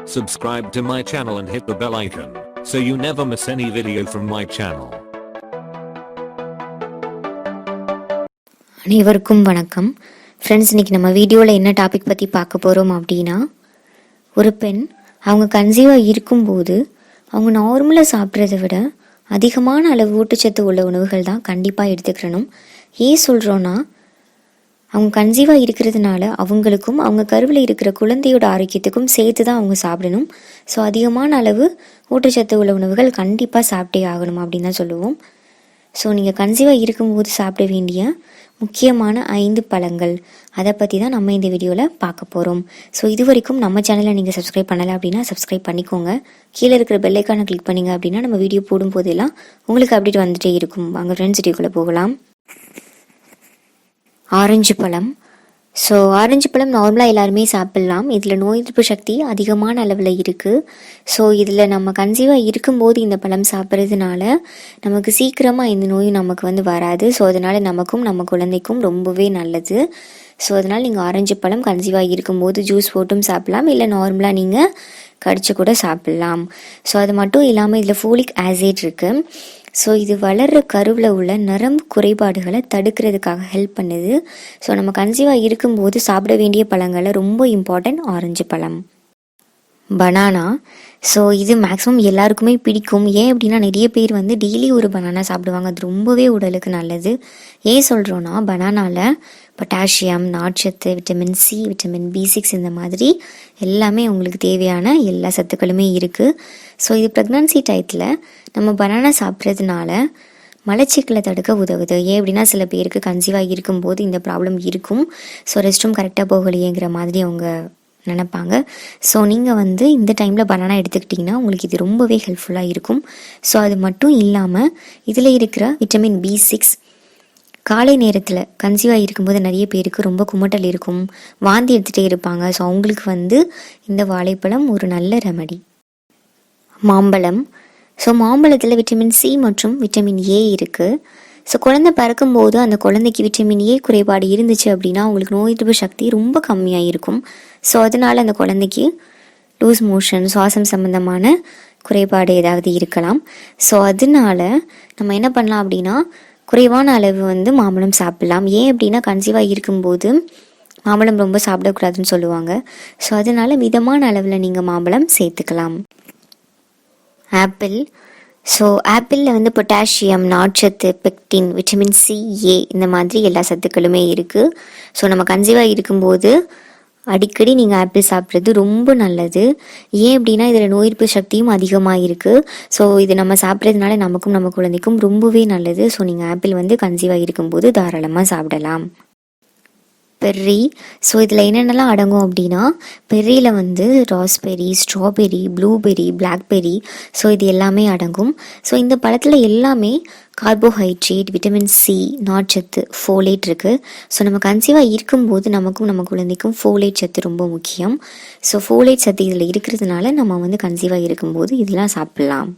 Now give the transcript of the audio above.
Subscribe to my channel and hit the bell icon so you never miss any video from my channel. அனைவருக்கும் வணக்கம் friends. இன்னைக்கு நம்ம வீடியோவில் என்ன topic பற்றி பார்க்க போகிறோம் அப்படின்னா, ஒரு பெண் அவங்க கன்சீவாக இருக்கும்போது அவங்க நார்மலாக சாப்பிட்றத விட அதிகமான அளவு ஊட்டச்சத்து உள்ள உணவுகள் தான் கண்டிப்பாக எடுத்துக்கிறணும். ஏன் சொல்கிறோன்னா, அவங்க கன்சீவாக இருக்கிறதுனால அவங்களுக்கும் அவங்க கருவில் இருக்கிற குழந்தையோட ஆரோக்கியத்துக்கும் சேர்த்து தான் அவங்க சாப்பிடணும். ஸோ அதிகமான அளவு ஊட்டச்சத்து உள்ள உணவுகள் கண்டிப்பாக சாப்பிட்டே ஆகணும் அப்படின்னு தான் சொல்லுவோம். ஸோ நீங்கள் கன்சீவாக இருக்கும்போது சாப்பிட வேண்டிய முக்கியமான 5 பழங்கள், அதை பற்றி தான் நம்ம இந்த வீடியோவில் பார்க்க போகிறோம். ஸோ இது வரைக்கும் நம்ம சேனலை நீங்கள் சப்ஸ்கிரைப் பண்ணலை அப்படின்னா சப்ஸ்கிரைப் பண்ணிக்கோங்க. கீழே இருக்கிற பெல்லைக்கானை கிளிக் பண்ணிங்க அப்படின்னா நம்ம வீடியோ போடும்போதெல்லாம் உங்களுக்கு அப்டேட் வந்துகிட்டே இருக்கும். வாங்க ஃப்ரெண்ட்ஸ், வீடியோக்குள்ளே போகலாம். ஆரஞ்சு பழம். ஸோ ஆரஞ்சு பழம் நார்மலாக எல்லாருமே சாப்பிட்லாம். இதில் நோய் எதிர்ப்பு சக்தி அதிகமான அளவில் இருக்குது. ஸோ இதில் நம்ம கன்சீவாக இருக்கும்போது இந்த பழம் சாப்பிட்றதுனால நமக்கு சீக்கிரமாக இந்த நோயும் நமக்கு வராது. ஸோ அதனால் நமக்கும் நம்ம குழந்தைக்கும் ரொம்பவே நல்லது. ஸோ அதனால் நீங்கள் ஆரஞ்சு பழம் கன்சீவாக இருக்கும்போது ஜூஸ் போட்டும் சாப்பிட்லாம், இல்லை நார்மலாக நீங்கள் கடிச்சு கூட சாப்பிட்லாம். ஸோ அது மட்டும் இல்லாமல் இதில் ஃபோலிக் ஆசிட் இருக்குது. ஸோ இது வளர்கிற கருவில் உள்ள நரம்பு குறைபாடுகளை தடுக்கிறதுக்காக ஹெல்ப் பண்ணுது. ஸோ நம்ம கன்சீவாக இருக்கும்போது சாப்பிட வேண்டிய பழங்களில் ரொம்ப இம்பார்ட்டன்ட் ஆரஞ்சு பழம். பனானா. ஸோ இது மேக்ஸிமம் எல்லாருக்குமே பிடிக்கும். ஏன் அப்படின்னா, நிறைய பேர் டெய்லி ஒரு பனானா சாப்பிடுவாங்க. அது ரொம்பவே உடலுக்கு நல்லது. ஏன் சொல்கிறோன்னா, பனானாவில் பொட்டாசியம், நார்ச்சத்து, விட்டமின் சி, விட்டமின் B6 இந்த மாதிரி எல்லாமே உங்களுக்கு தேவையான எல்லா சத்துக்களுமே இருக்குது. ஸோ இது ப்ரெக்னன்சி டயத்தில் நம்ம பனானா சாப்பிட்றதுனால மலச்சிக்கலை தடுக்க உதவுது. ஏன் அப்படின்னா, சில பேருக்கு கன்சீவாக இருக்கும்போது இந்த ப்ராப்ளம் இருக்கும். ஸோ ரெஸ்ட் ரூம் கரெக்டாக போகலையேங்கிற மாதிரி அவங்க நினைப்பாங்க. ஸோ நீங்கள் இந்த டைமில் பனானா எடுத்துக்கிட்டிங்கன்னா உங்களுக்கு இது ரொம்பவே ஹெல்ப்ஃபுல்லாக இருக்கும். ஸோ அது மட்டும் இல்லாமல் இதில் இருக்கிற விட்டமின் B6 காலை நேரத்தில் கன்சீவாக இருக்கும்போது நிறைய பேருக்கு ரொம்ப குமட்டல் இருக்கும், வாந்தி எடுத்துகிட்டே இருப்பாங்க. ஸோ அவங்களுக்கு இந்த வாழைப்பழம் ஒரு நல்ல ரெமடி. மாம்பழம். ஸோ மாம்பழத்தில் விட்டமின் சி மற்றும் விட்டமின் ஏ இருக்குது. ஸோ குழந்தை பிறக்கும்போது அந்த குழந்தைக்கு விட்டமின் ஏ குறைபாடு இருந்துச்சு அப்படின்னா அவங்களுக்கு நோய் எதிர்ப்பு சக்தி ரொம்ப கம்மியாக இருக்கும். ஸோ அதனால் அந்த குழந்தைக்கு லூஸ் மோஷன், சுவாசம் சம்மந்தமான குறைபாடு ஏதாவது இருக்கலாம். ஸோ அதனால நம்ம என்ன பண்ணலாம் அப்படின்னா, குறைவான அளவு மாம்பழம் சாப்பிட்லாம். ஏன் அப்படின்னா, கன்சீவாக இருக்கும்போது மாம்பழம் ரொம்ப சாப்பிடக்கூடாதுன்னு சொல்லுவாங்க. ஸோ அதனால் மிதமான அளவில் நீங்கள் மாம்பழம் சேர்த்துக்கலாம். ஆப்பிள். ஸோ ஆப்பிளில் பொட்டாசியம், நார்ச்சத்து, பெக்டின், விட்டமின் சி, ஏ இந்த மாதிரி எல்லா சத்துக்களுமே இருக்குது. ஸோ நம்ம கன்சீவாக இருக்கும்போது அடிக்கடி நீங்கள் ஆப்பிள் சாப்பிட்றது ரொம்ப நல்லது. ஏன் அப்படின்னா, இதில் நோய் எதிர்ப்பு சக்தியும் அதிகமாக இருக்குது. ஸோ இது நம்ம சாப்பிட்றதுனால நமக்கும் நம்ம குழந்தைக்கும் ரொம்பவே நல்லது. ஸோ நீங்கள் ஆப்பிள் கன்சீவாக இருக்கும்போது தாராளமாக சாப்பிடலாம். பெர்ரி. ஸோ இதில் என்னென்னலாம் அடங்கும் அப்படின்னா, பெர்ரியில் raspberry, strawberry, blueberry, blackberry, so இது எல்லாமே அடங்கும். ஸோ இந்த பழத்தில் எல்லாமே கார்போஹைட்ரேட், விட்டமின் சி, நார்ச்சத்து, ஃபோலேட் இருக்குது. ஸோ நம்ம கன்சீவாக இருக்கும்போது நமக்கும் நம்ம குழந்தைக்கும் ஃபோலேட் சத்து ரொம்ப முக்கியம். ஸோ ஃபோலேட் சத்து இதில் இருக்கிறதுனால நம்ம கன்சீவாக இருக்கும்போது இதெல்லாம் சாப்பிட்லாம்.